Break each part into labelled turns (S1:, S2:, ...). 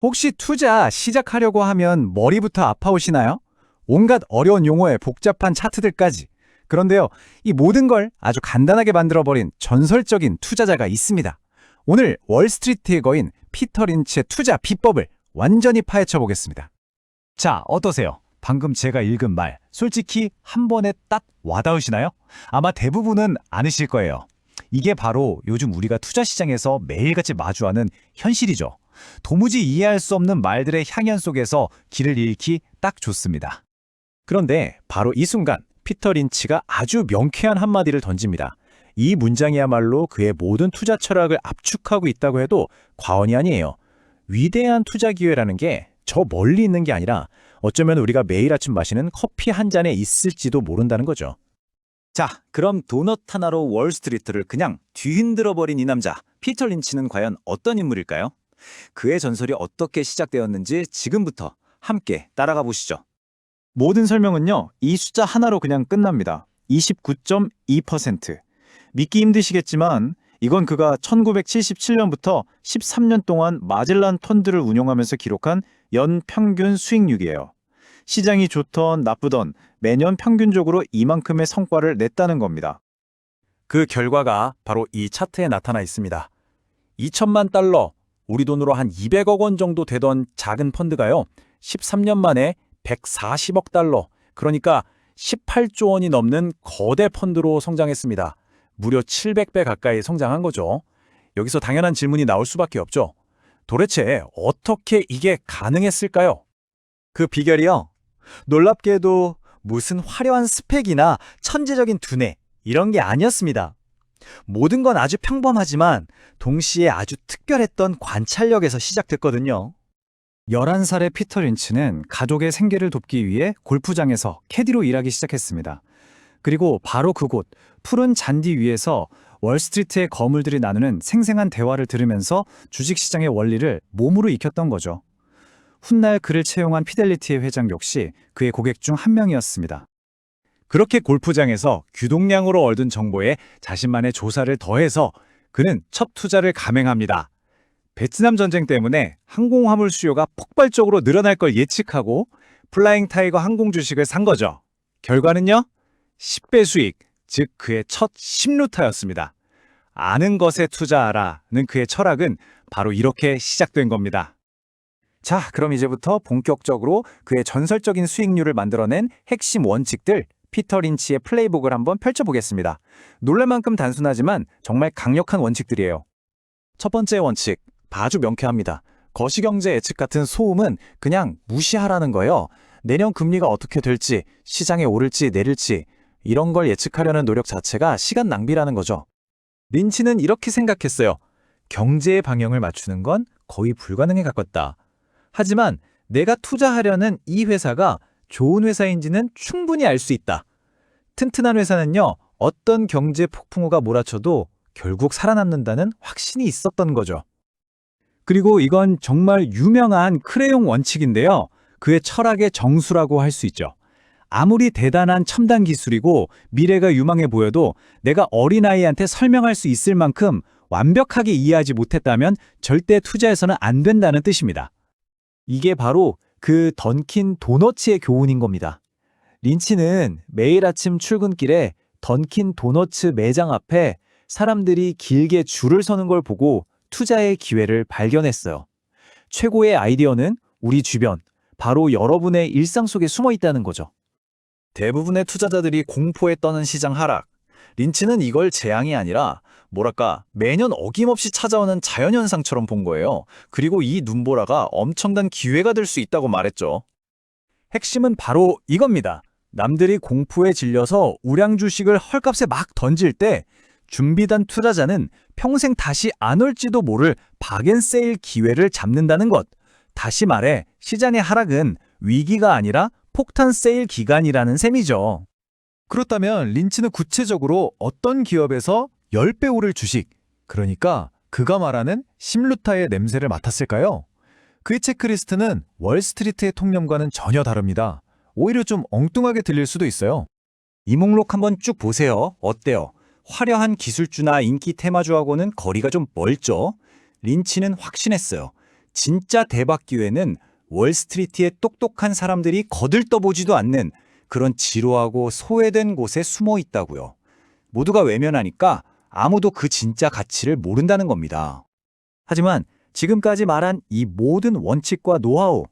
S1: 혹시 투자 시작하려고 하면 머리부터 아파오시나요? 온갖 어려운 용어에 복잡한 차트들까지. 그런데요, 이 모든 걸 아주 간단하게 만들어버린 전설적인 투자자가 있습니다. 오늘 월스트리트의 거인 피터 린치의 투자 비법을 완전히 파헤쳐 보겠습니다. 자, 어떠세요? 방금 제가 읽은 말, 솔직히 한 번에 딱 와닿으시나요? 아마 대부분은 않으실 거예요. 이게 바로 요즘 우리가 투자 시장에서 매일같이 마주하는 현실이죠. 도무지 이해할 수 없는 말들의 향연 속에서 길을 잃기 딱 좋습니다. 그런데 바로 이 순간 피터 린치가 아주 명쾌한 한마디를 던집니다. 이 문장이야말로 그의 모든 투자 철학을 압축하고 있다고 해도 과언이 아니에요. 위대한 투자 기회라는 게 저 멀리 있는 게 아니라 어쩌면 우리가 매일 아침 마시는 커피 한 잔에 있을지도 모른다는 거죠. 자, 그럼 도넛 하나로 월스트리트를 그냥 뒤흔들어버린 이 남자, 피터 린치는 과연 어떤 인물일까요? 그의 전설이 어떻게 시작되었는지 지금부터 함께 따라가 보시죠. 모든 설명은요, 이 숫자 하나로 그냥 끝납니다. 29.2%. 믿기 힘드시겠지만 이건 그가 1977년부터 13년 동안 마젤란 펀드를 운용하면서 기록한 연평균 수익률이에요. 시장이 좋던 나쁘던 매년 평균적으로 이만큼의 성과를 냈다는 겁니다. 그 결과가 바로 이 차트에 나타나 있습니다. 2천만 달러, 우리 돈으로 한 200억 원 정도 되던 작은 펀드가요, 13년 만에 140억 달러, 그러니까 18조 원이 넘는 거대 펀드로 성장했습니다. 무려 700배 가까이 성장한 거죠. 여기서 당연한 질문이 나올 수밖에 없죠. 도대체 어떻게 이게 가능했을까요? 그 비결이요, 놀랍게도 무슨 화려한 스펙이나 천재적인 두뇌, 이런 게 아니었습니다. 모든 건 아주 평범하지만 동시에 아주 특별했던 관찰력에서 시작됐거든요. 11살의 피터 린치는 가족의 생계를 돕기 위해 골프장에서 캐디로 일하기 시작했습니다. 그리고 바로 그곳 푸른 잔디 위에서 월스트리트의 거물들이 나누는 생생한 대화를 들으면서 주식시장의 원리를 몸으로 익혔던 거죠. 훗날 그를 채용한 피델리티의 회장 역시 그의 고객 중 한 명이었습니다. 그렇게 골프장에서 규동량으로 얻은 정보에 자신만의 조사를 더해서 그는 첫 투자를 감행합니다. 베트남 전쟁 때문에 항공화물 수요가 폭발적으로 늘어날 걸 예측하고 플라잉 타이거 항공 주식을 산 거죠. 결과는요, 10배 수익, 즉 그의 첫 10루타였습니다. 아는 것에 투자하라는 그의 철학은 바로 이렇게 시작된 겁니다. 자, 그럼 이제부터 본격적으로 그의 전설적인 수익률을 만들어낸 핵심 원칙들, 피터 린치의 플레이북을 한번 펼쳐보겠습니다. 놀랄 만큼 단순하지만 정말 강력한 원칙들이에요. 첫 번째 원칙, 아주 명쾌합니다. 거시경제 예측 같은 소음은 그냥 무시하라는 거예요. 내년 금리가 어떻게 될지, 시장에 오를지 내릴지, 이런 걸 예측하려는 노력 자체가 시간 낭비라는 거죠. 린치는 이렇게 생각했어요. 경제의 방향을 맞추는 건 거의 불가능에 가깝다. 하지만 내가 투자하려는 이 회사가 좋은 회사인지는 충분히 알 수 있다. 튼튼한 회사는요, 어떤 경제 폭풍우가 몰아쳐도 결국 살아남는다는 확신이 있었던 거죠. 그리고 이건 정말 유명한 크레용 원칙인데요. 그의 철학의 정수라고 할 수 있죠. 아무리 대단한 첨단 기술이고 미래가 유망해 보여도 내가 어린아이한테 설명할 수 있을 만큼 완벽하게 이해하지 못했다면 절대 투자해서는 안 된다는 뜻입니다. 이게 바로 그 던킨 도너츠의 교훈인 겁니다. 린치는 매일 아침 출근길에 던킨 도너츠 매장 앞에 사람들이 길게 줄을 서는 걸 보고 투자의 기회를 발견했어요. 최고의 아이디어는 우리 주변, 바로 여러분의 일상 속에 숨어 있다는 거죠. 대부분의 투자자들이 공포에 떠는 시장 하락. 린치는 이걸 재앙이 아니라 매년 어김없이 찾아오는 자연현상처럼 본 거예요. 그리고 이 눈보라가 엄청난 기회가 될 수 있다고 말했죠. 핵심은 바로 이겁니다. 남들이 공포에 질려서 우량 주식을 헐값에 막 던질 때 준비된 투자자는 평생 다시 안 올지도 모를 박앤세일 기회를 잡는다는 것. 다시 말해 시장의 하락은 위기가 아니라 폭탄 세일 기간이라는 셈이죠. 그렇다면 린치는 구체적으로 어떤 기업에서 10배 오를 주식, 그러니까 그가 말하는 심루타의 냄새를 맡았을까요? 그의 체크리스트는 월스트리트의 통념과는 전혀 다릅니다. 오히려 좀 엉뚱하게 들릴 수도 있어요. 이 목록 한번 쭉 보세요. 어때요? 화려한 기술주나 인기 테마주하고는 거리가 좀 멀죠? 린치는 확신했어요. 진짜 대박 기회는 월스트리트의 똑똑한 사람들이 거들떠보지도 않는 그런 지루하고 소외된 곳에 숨어 있다고요. 모두가 외면하니까 아무도 그 진짜 가치를 모른다는 겁니다. 하지만 지금까지 말한 이 모든 원칙과 노하우,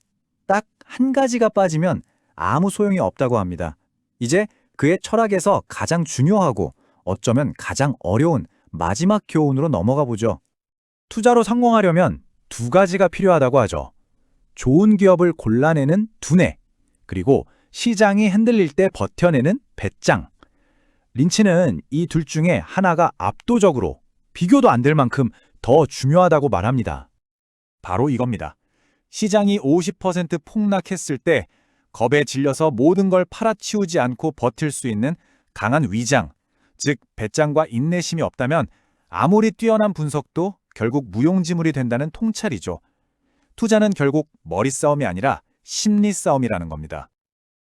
S1: 딱 한 가지가 빠지면 아무 소용이 없다고 합니다. 이제 그의 철학에서 가장 중요하고 어쩌면 가장 어려운 마지막 교훈으로 넘어가 보죠. 투자로 성공하려면 두 가지가 필요하다고 하죠. 좋은 기업을 골라내는 두뇌, 그리고 시장이 흔들릴 때 버텨내는 배짱. 린치는 이 둘 중에 하나가 압도적으로 비교도 안 될 만큼 더 중요하다고 말합니다. 바로 이겁니다. 시장이 50% 폭락했을 때 겁에 질려서 모든 걸 팔아치우지 않고 버틸 수 있는 강한 위장, 즉 배짱과 인내심이 없다면 아무리 뛰어난 분석도 결국 무용지물이 된다는 통찰이죠. 투자는 결국 머리 싸움이 아니라 심리 싸움이라는 겁니다.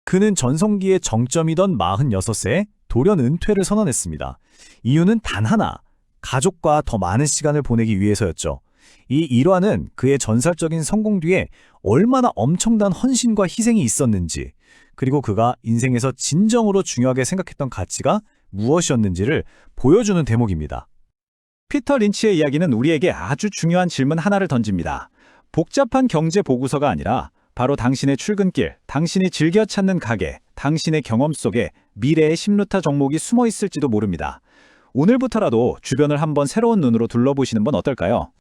S1: 그는 전성기의 정점이던 46세에 돌연 은퇴를 선언했습니다. 이유는 단 하나, 가족과 더 많은 시간을 보내기 위해서였죠. 이 일화는 그의 전설적인 성공 뒤에 얼마나 엄청난 헌신과 희생이 있었는지, 그리고 그가 인생에서 진정으로 중요하게 생각했던 가치가 무엇이었는지를 보여주는 대목입니다. 피터 린치의 이야기는 우리에게 아주 중요한 질문 하나를 던집니다. 복잡한 경제 보고서가 아니라 바로 당신의 출근길, 당신이 즐겨 찾는 가게, 당신의 경험 속에 미래의 신루타 종목이 숨어 있을지도 모릅니다. 오늘부터라도 주변을 한번 새로운 눈으로 둘러보시는 건 어떨까요?